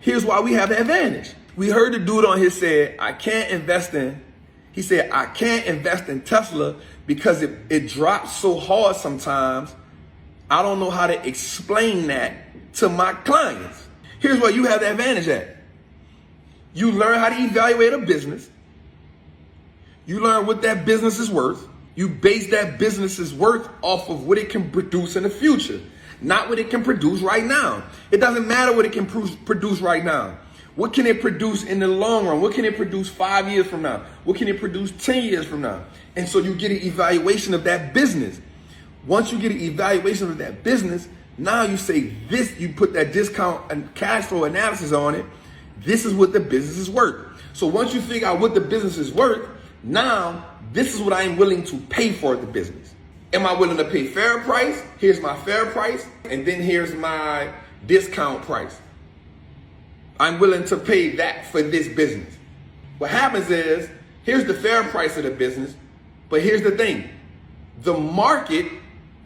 Here's why we have the advantage. We heard the dude on here said, I can't invest in Tesla because it drops so hard sometimes. I don't know how to explain that to my clients. Here's where you have the advantage at. You learn how to evaluate a business. You learn what that business is worth. You base that business's worth off of what it can produce in the future, not what it can produce right now. It doesn't matter what it can produce right now. What can it produce in the long run? What can it produce 5 years from now? What can it produce 10 years from now? And so you get an evaluation of that business. Once you get an evaluation of that business, now you say this, you put that discount and cash flow analysis on it. This is what the business is worth. So once you figure out what the business is worth, now this is what I am willing to pay for the business. Am I willing to pay fair price? Here's my fair price. And then here's my discount price. I'm willing to pay that for this business. What happens is, here's the fair price of the business, but here's the thing. The market,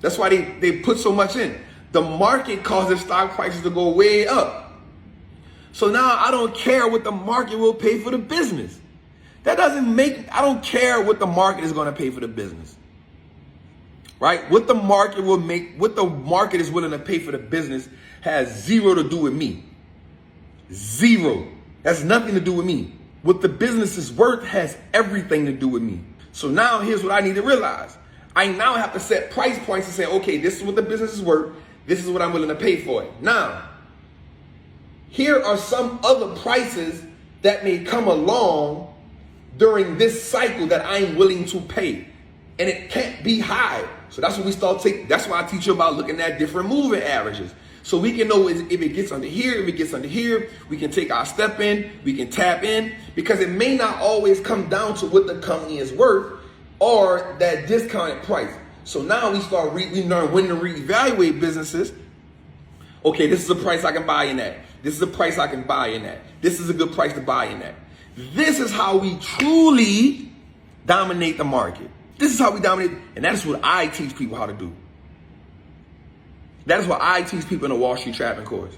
that's why they put so much in. The market causes stock prices to go way up. So now I don't care what the market will pay for the business. I don't care what the market is going to pay for the business. Right? What the market will make, what the market is willing to pay for the business has zero to do with me. Zero. That's nothing to do with me. What the business is worth has everything to do with me. So now here's what I need to realize. I now have to set price points and say, okay, this is what the business is worth. This is what I'm willing to pay for it. Now, here are some other prices that may come along during this cycle that I'm willing to pay. And it can't be high. So that's what we start taking. That's why I teach you about looking at different moving averages. So we can know if it gets under here, if it gets under here, we can take our step in, we can tap in, because it may not always come down to what the company is worth or that discounted price. So now we learn when to reevaluate businesses. Okay, this is a price I can buy in at. This is a price I can buy in at. This is a good price to buy in at. This is how we truly dominate the market. This is how we dominate, and that is what I teach people how to do. That is what I teach people in the Wallstreet Trappin course.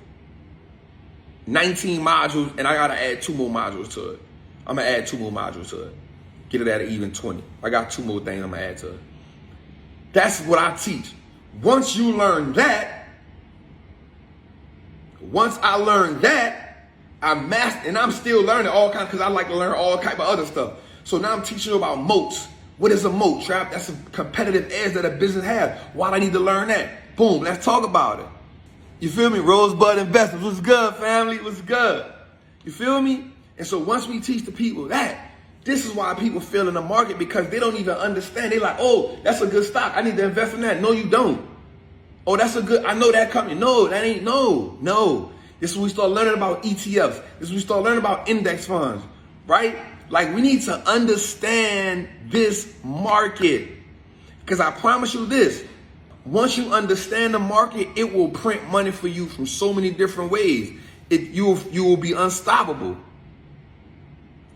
19 modules, and I gotta add 2 more modules to it. I'm gonna add 2 more modules to it. Get it at an even 20. I got 2 more things I'm gonna add to it. That's what I teach. Once you learn that, I mastered, and I'm still learning all kinds, because I like to learn all type of other stuff. So now I'm teaching you about moats. What is a moat, Trap? That's a competitive edge that a business has. Why do I need to learn that? Boom, let's talk about it. You feel me? Rosebud Investments. What's good, family? What's good? You feel me? And so once we teach the people that, this is why people fail in the market, because they don't even understand. They're like, oh, that's a good stock. I need to invest in that. No, you don't. Oh, I know that company. No, that ain't, no. This is when we start learning about ETFs. This is when we start learning about index funds, right? Like, we need to understand this market. Because I promise you this, once you understand the market, it will print money for you from so many different ways. You will be unstoppable.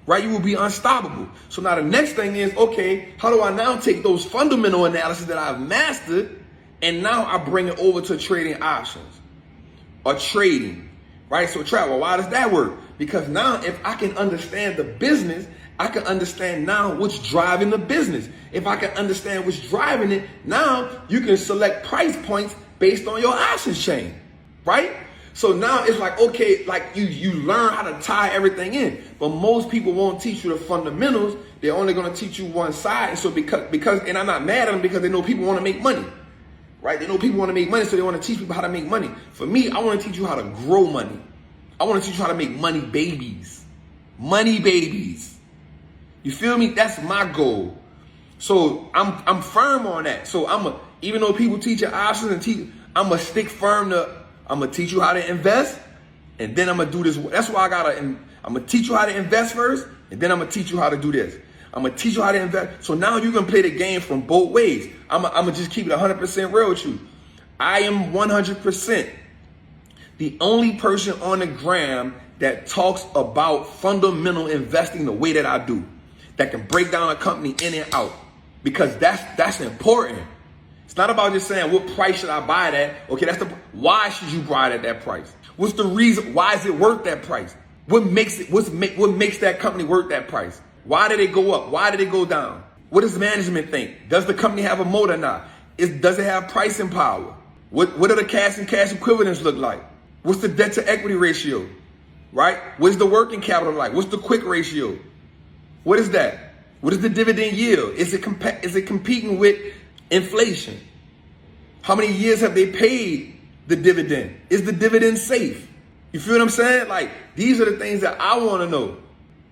Right? You will be unstoppable. So now the next thing is, okay, how do I now take those fundamental analysis that I've mastered, and now I bring it over to trading options or trading, right? So travel, why does that work? Because now if I can understand the business, I can understand now what's driving the business. If I can understand what's driving it, now you can select price points based on your options chain, right? So now it's like, okay, like you learn how to tie everything in, but most people won't teach you the fundamentals. They're only going to teach you one side. And so because, and I'm not mad at them, because they know people want to make money, right? They know people want to make money, so they want to teach people how to make money. For me, I want to teach you how to grow money. I want to teach you how to make money babies. Money babies. You feel me? That's my goal. So I'm firm on that. So even though people teach you options and I'm gonna stick firm I'm gonna teach you how to invest, and then I'm gonna do this. That's why I'm gonna teach you how to invest first, and then I'm gonna teach you how to do this. I'm gonna teach you how to invest. So now you can play the game from both ways. I'm gonna just keep it 100% real with you. I am 100% the only person on the gram that talks about fundamental investing the way that I do, that can break down a company in and out, because that's important. It's not about just saying, what price should I buy it at? Okay, why should you buy it at that price? What's the reason? Why is it worth that price? What makes that company worth that price? Why did it go up? Why did it go down? What does management think? Does the company have a moat or not? Does it have pricing power? What do the cash and cash equivalents look like? What's the debt to equity ratio? Right? What's the working capital like? What's the quick ratio? What is that? What is the dividend yield? Is it competing with inflation? How many years have they paid the dividend? Is the dividend safe? You feel what I'm saying? Like, these are the things that I want to know.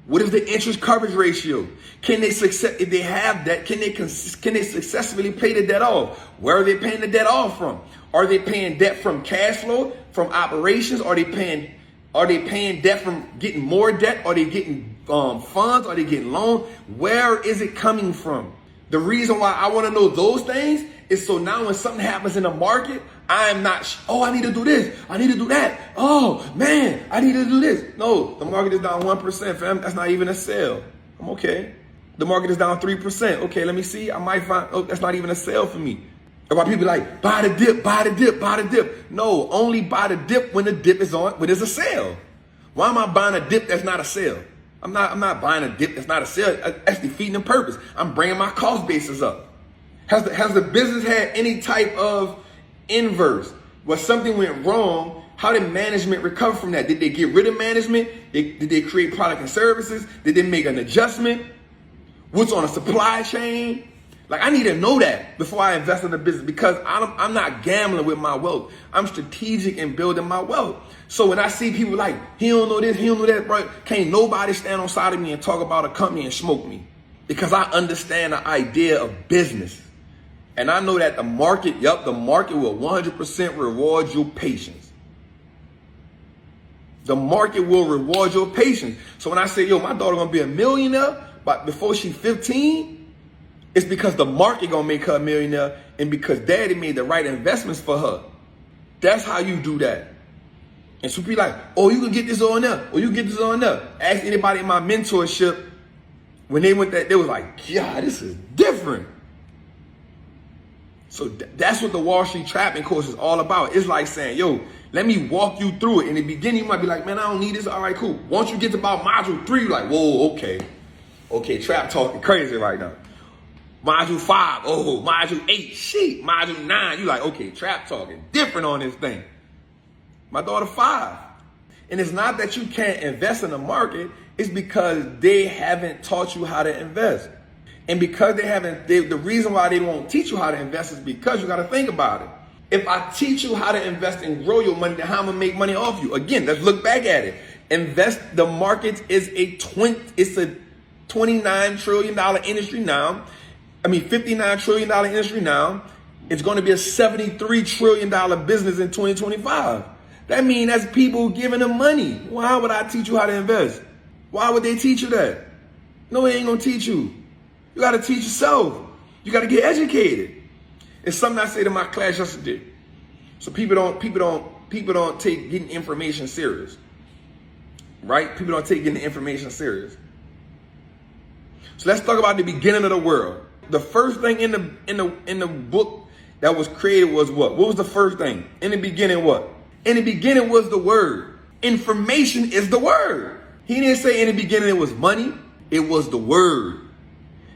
What is the interest coverage ratio? Can they if they have debt, can they successfully pay the debt off? Where are they paying the debt off from? Are they paying debt from cash flow, from operations? Are they paying debt from getting more debt? Are they getting funds? Are they getting loans? Where is it coming from? The reason why I want to know those things is so now when something happens in the market, I am not, I need to do this, I need to do that. Oh man, I need to do this. No, the market is down 1%, fam. That's not even a sell. I'm okay. The market is down 3%. Okay, let me see. I might find, that's not even a sell for me. About people like, buy the dip, buy the dip, buy the dip. No, only buy the dip when the dip is on, when there's a sale. Why am I buying a dip that's not a sale? I'm not buying a dip that's not a sale. That's defeating the purpose. I'm bringing my cost basis up. Has the business had any type of inverse where something went wrong? How did management recover from that? Did they get rid of management? Did they create product and services? Did they make an adjustment? What's on a supply chain? Like, I need to know that before I invest in the business, because I'm not gambling with my wealth. I'm strategic in building my wealth. So when I see people like, he don't know this, he don't know that, bro, can't nobody stand on side of me and talk about a company and smoke me, because I understand the idea of business. And I know that the market will 100% reward your patience. The market will reward your patience. So when I say, yo, my daughter gonna be a millionaire, but before she's 15, it's because the market gonna make her a millionaire, and because daddy made the right investments for her. That's how you do that. And so people like, oh, you can get this on there, or you can get this on there. Ask anybody in my mentorship, when they went that, they was like, yeah, this is different. So that's what the Wall Street Trappin course is all about. It's like saying, yo, let me walk you through it. In the beginning, you might be like, man, I don't need this. All right, cool. Once you get to about module 3, you're like, whoa, okay. Okay, Trap talking crazy right now. Module 5, oh, module 8, shit. Module 9, you like, okay, Trap talking different on this thing. My daughter 5. And it's not that you can't invest in the market. It's because they haven't taught you how to invest. And because the reason why they won't teach you how to invest is because you got to think about it. If I teach you how to invest and grow your money, then how am I going to make money off you? Again, let's look back at it. The market is a $29 trillion industry now. I mean, $59 trillion industry now. It's going to be a $73 trillion business in 2025. That means that's people giving them money. Why would I teach you how to invest? Why would they teach you that? No, they ain't going to teach you. You got to teach yourself. You got to get educated. It's something I say to my class yesterday. So people don't take getting information serious, right? People don't take getting information serious. So let's talk about the beginning of the world. The first thing in the book that was created was what? What was the first thing? In the beginning, what? In the beginning was the word. Information is the word. He didn't say in the beginning it was money. It was the word.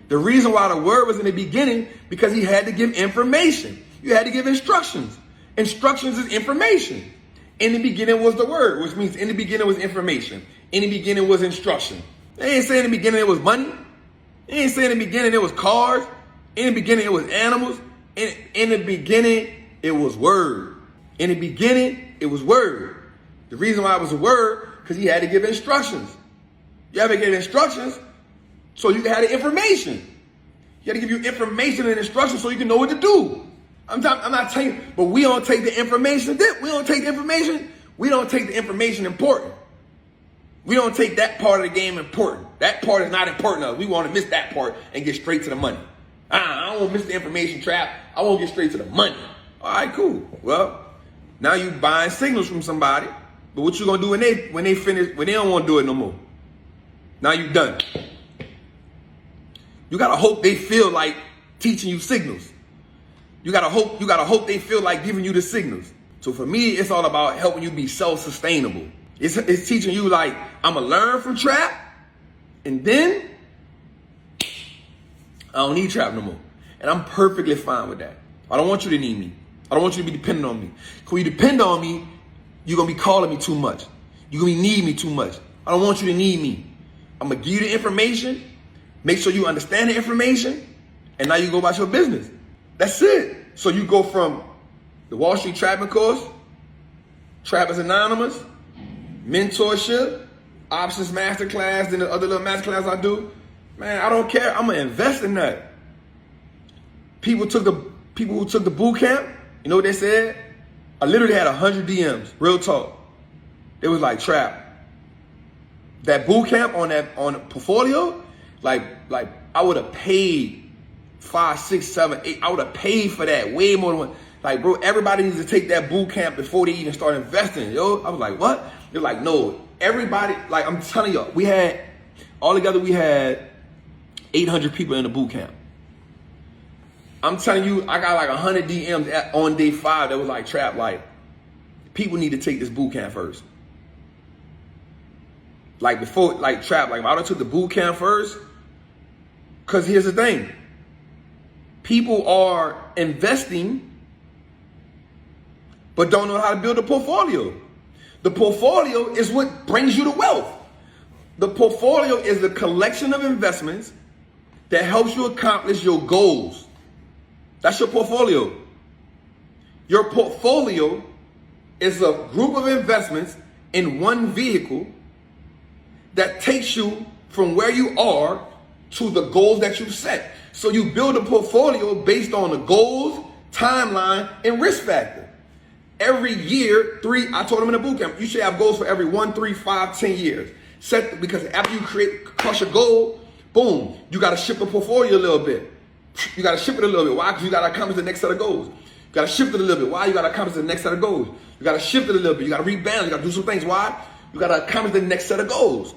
The reason why the word was in the beginning, because he had to give information. You had to give instructions. Instructions is information. In the beginning was the word, which means in the beginning was information. In the beginning was instruction. They ain't saying in the beginning it was money. They ain't saying in the beginning it was cars. In the beginning it was animals. In the beginning it was word. In the beginning it was word. The reason why it was a word, because he had to give instructions. You have to give instructions so you can have the information. He had to give you information and instructions so you can know what to do. I'm not telling you, but we don't take the information. We don't take the information. We don't take the information important. We don't take that part of the game important. That part is not important to us. We want to miss that part and get straight to the money. I don't want to miss the information trap. I want to get straight to the money. All right, cool. Well, now you buying signals from somebody, but what you gonna do when they finish, when they don't want to do it no more? Now you done. You gotta hope they feel like teaching you signals. You gotta hope they feel like giving you the signals. So for me, it's all about helping you be self-sustainable. It's teaching you like, I'm gonna learn from Trap, and then I don't need Trap no more. And I'm perfectly fine with that. I don't want you to need me. I don't want you to be dependent on me. Because when you depend on me, you're gonna be calling me too much. You're gonna need me too much. I don't want you to need me. I'm gonna give you the information, make sure you understand the information, and now you go about your business. That's it. So you go from the Wall Street Trappin course, Trappers Anonymous, mentorship, options masterclass, then the other little masterclass I do. Man, I don't care. I'm gonna invest in that. People who took the boot camp, you know what they said? I literally had 100 DMs, real talk. It was like, Trap, that boot camp on the portfolio, like I would have paid 5, 6, 7, 8. I would have paid for that way more than one. Like, bro, everybody needs to take that boot camp before they even start investing. Yo, I was like, what? They're like, no, everybody, like I'm telling you, we had 800 people in the boot camp. I'm telling you, I got like 100 DMs on day 5 that was like, Trap, like, people need to take this boot camp first. Like before, like Trap, like if I would have took the boot camp first, because here's the thing. People are investing, but don't know how to build a portfolio. The portfolio is what brings you the wealth. The portfolio is the collection of investments that helps you accomplish your goals. That's your portfolio. Your portfolio is a group of investments in one vehicle that takes you from where you are to the goals that you set. So you build a portfolio based on the goals, timeline, and risk factor. Every year, I told them in the boot camp, you should have goals for every 1, 3, 5, 10 years. Because after you crush a goal, boom, you got to shift the portfolio a little bit. You got to shift it a little bit. Why? Because you got to accomplish the next set of goals. You got to shift it a little bit. Why? You got to accomplish the next set of goals. You got to shift it a little bit. You got to rebalance. You got to do some things. Why? You got to accomplish the next set of goals.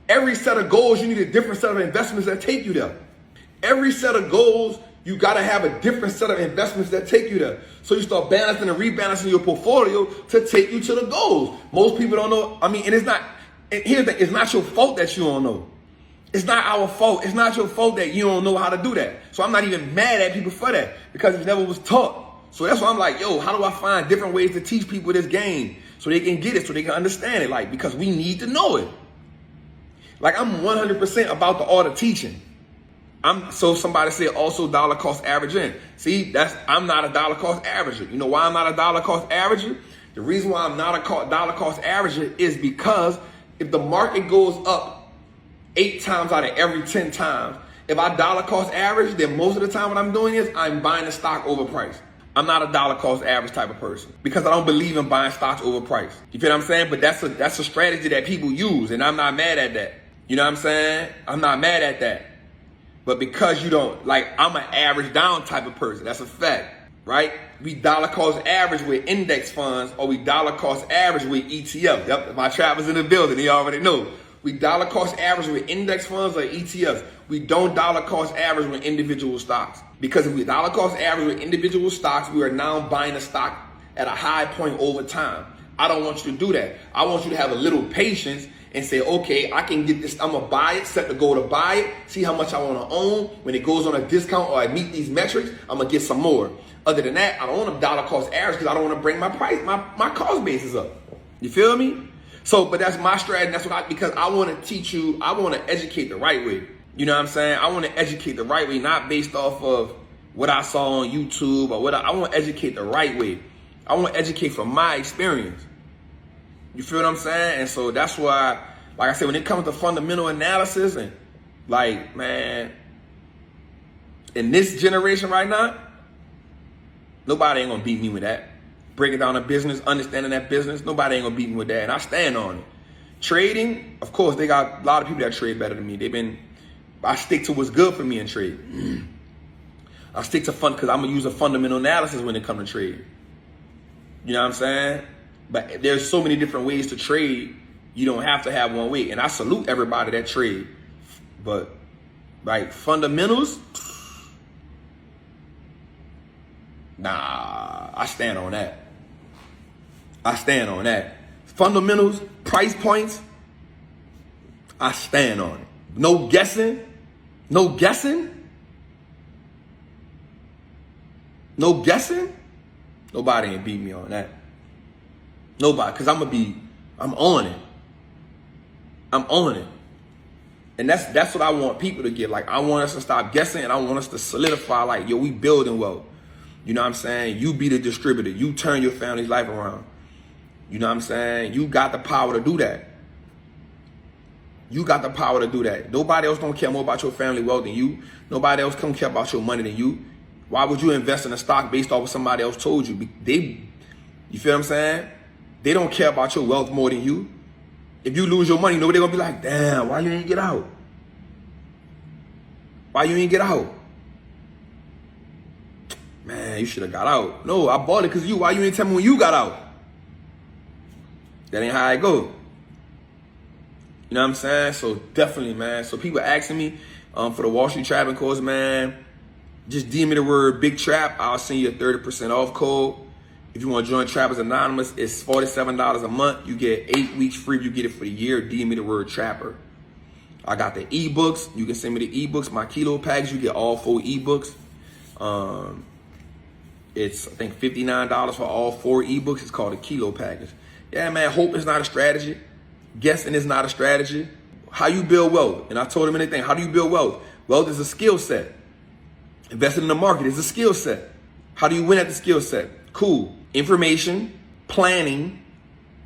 Every set of goals, you need a different set of investments that take you there. Every set of goals, you got to have a different set of investments that take you there. So you start balancing and rebalancing your portfolio to take you to the goals. Most people don't know. I mean, and it's not, and here's the thing, it's not your fault that you don't know. It's not our fault. It's not your fault that you don't know how to do that. So I'm not even mad at people for that because it never was taught. So that's why I'm like, yo, how do I find different ways to teach people this game so they can get it, so they can understand it? Like, because we need to know it. Like, I'm 100% about the art of teaching. So somebody said also dollar cost averaging. See, I'm not a dollar cost averager. You know why I'm not a dollar cost averager? The reason why I'm not a dollar cost averager is because if the market goes up 8 times out of every 10 times, if I dollar cost average, then most of the time what I'm doing is I'm buying the stock overpriced. I'm not a dollar cost average type of person because I don't believe in buying stocks overpriced. You feel what I'm saying? But that's a strategy that people use, and I'm not mad at that. You know what I'm saying? I'm not mad at that. But because you don't, like, I'm an average down type of person. That's a fact, right? We dollar cost average with index funds, or we dollar cost average with ETFs. Yep, my trappers in the building, they already know. We dollar cost average with index funds or ETFs. We don't dollar cost average with individual stocks. Because if we dollar cost average with individual stocks, we are now buying a stock at a high point over time. I don't want you to do that. I want you to have a little patience and say, okay, I can get this, I'm gonna buy it, set the goal to buy it, see how much I wanna own. When it goes on a discount or I meet these metrics, I'm gonna get some more. Other than that, I don't want to dollar cost average because I don't want to bring my price, my cost basis up. You feel me? So, but that's my strategy. That's what because I want to teach you, I want to educate the right way. You know what I'm saying? I want to educate the right way, not based off of what I saw on YouTube or I want to educate the right way. I want to educate from my experience. You feel what I'm saying? And so that's why, like I said, when it comes to fundamental analysis and like, man, in this generation right now, nobody ain't going to beat me with that. Breaking down a business, understanding that business, nobody ain't gonna beat me with that, and I stand on it. Trading, of course, they got a lot of people that trade better than me. I stick to what's good for me in trade. I stick to because I'm gonna use a fundamental analysis when it comes to trade. You know what I'm saying? But there's so many different ways to trade. You don't have to have one way, and I salute everybody that trade. But like fundamentals, Nah, I stand on that. I stand on that. Fundamentals, price points, I stand on it. No guessing. No guessing. No guessing. Nobody ain't beat me on that. Nobody, because I'm on it. I'm on it. And that's what I want people to get. Like, I want us to stop guessing, and I want us to solidify, like, yo, we building wealth. You know what I'm saying? You be the distributor. You turn your family's life around. You know what I'm saying? You got the power to do that. You got the power to do that. Nobody else don't care more about your family wealth than you. Nobody else don't care about your money than you. Why would you invest in a stock based off what somebody else told you? You feel what I'm saying? They don't care about your wealth more than you. If you lose your money, nobody gonna be like, damn, why you ain't get out? Why you ain't get out? Man, you should have got out. No, I bought it because you. Why you ain't tell me when you got out? That ain't how I go. You know what I'm saying? So definitely, man. So people asking me for the Wallstreet Trappin course, man. Just DM me the word Big Trap. I'll send you a 30% off code. If you want to join Trappers Anonymous, it's $47 a month. You get 8 weeks free. You get it for the year. DM me the word Trapper. I got the ebooks. You can send me the ebooks. My kilo packs. You get all 4 ebooks. It's I think $59 for all 4 ebooks. It's called a kilo package. Yeah, man. Hope is not a strategy. Guessing is not a strategy. How you build wealth? And I told him anything. How do you build wealth? Wealth is a skill set. Investing in the market is a skill set. How do you win at the skill set? Cool. Information, planning,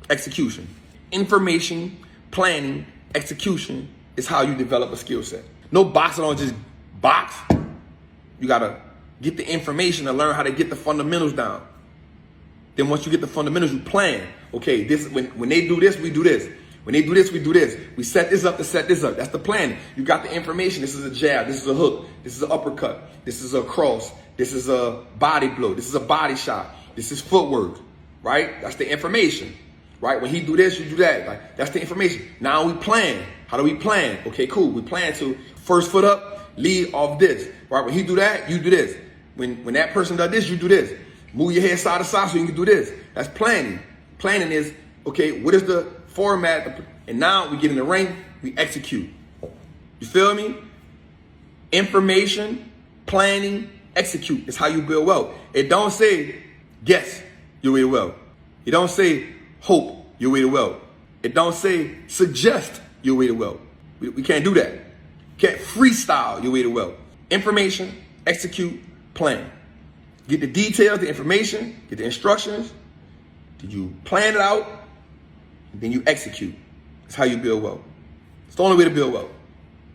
execution. Information, planning, execution is how you develop a skill set. No boxing on just box. You gotta get the information to learn how to get the fundamentals down. Then once you get the fundamentals, you plan. Okay, this when they do this, we do this. When they do this, we do this. We set this up to set this up. That's the planning. You got the information. This is a jab. This is a hook. This is an uppercut. This is a cross. This is a body blow. This is a body shot. This is footwork, right? That's the information, right? When he do this, you do that. Like, that's the information. Now we plan. How do we plan? Okay, cool. We plan to first foot up, lead off this, right? When he do that, you do this. When that person does this, you do this. Move your head side to side so you can do this. That's planning. Planning is, okay, what is the format? And now we get in the ring, we execute. You feel me? Information, planning, execute is how you build wealth. It don't say guess your way to wealth. It don't say hope your way to wealth. It don't say suggest your way to wealth. We can't do that. You can't freestyle your way to wealth. Information, execute, plan. Get the details, the information, get the instructions. Did you plan it out? And then you execute. That's how you build wealth. It's the only way to build wealth.